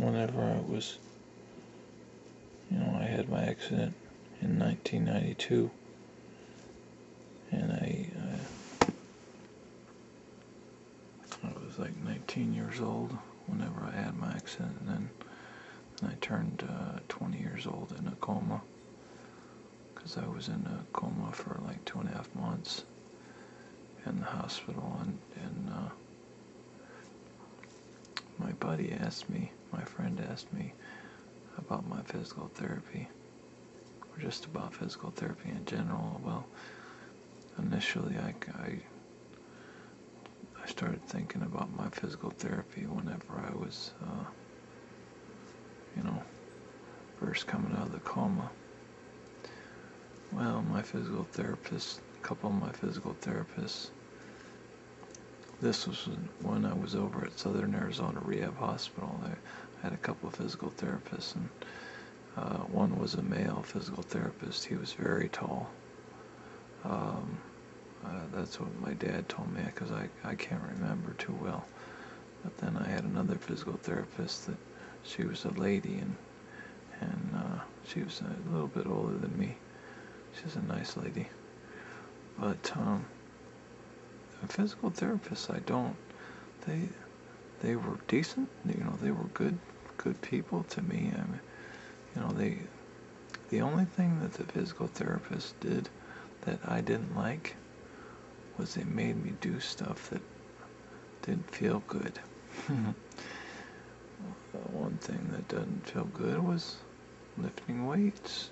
whenever I had my accident in 1992, and I was like 19 years old whenever I had my accident, and then I turned 20 years old in a coma, because I was in a coma for like 2.5 months in the hospital, and my friend asked me about my physical therapy, or just about physical therapy in general. Well, initially I started thinking about my physical therapy whenever I was, first coming out of the coma. Well, a couple of my physical therapists, this was when I was over at Southern Arizona Rehab Hospital. I had a couple of physical therapists, and one was a male physical therapist. He was very tall. That's what my dad told me, because I can't remember too well. But then I had another physical therapist that she was a lady, and she was a little bit older than me. She's a nice lady. But the physical therapists, they were decent. They were good people to me. The only thing that the physical therapist did that I didn't like was they made me do stuff that didn't feel good. One thing that doesn't feel good was lifting weights.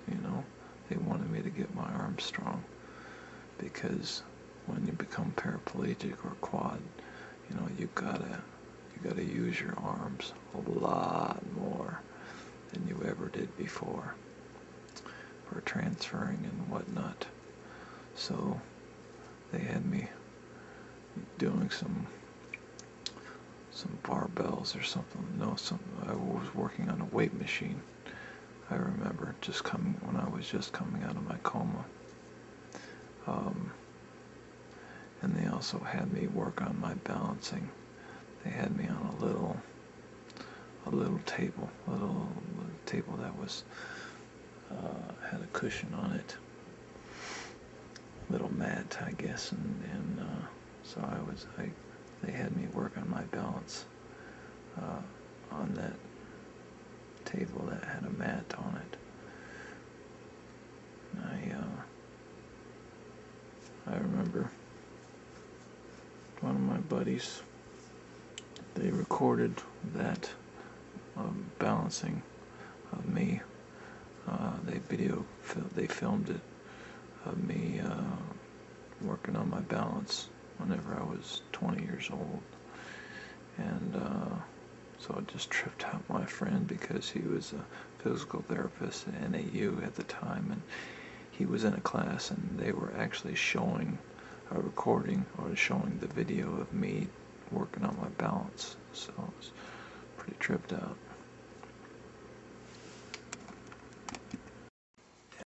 They wanted me to get my arms strong, because when you become paraplegic or quad, you gotta use your arms a lot more than you ever did before for transferring and whatnot. So they had me doing some barbells or something. No, I was working on a weight machine. I remember when I was just coming out of my coma. And they also had me work on my balancing. They had me on a little table, that was had a cushion on it, little mat, I guess, and so they had me work on my balance on that table that had a mat on it. I remember one of my buddies, they recorded that balancing of me. They filmed it of me working on my balance whenever I was 20 years old. And so it just tripped out my friend, because he was a physical therapist at NAU at the time, and he was in a class, and they were actually showing a recording, or showing the video of me working on my balance. So I was pretty tripped out.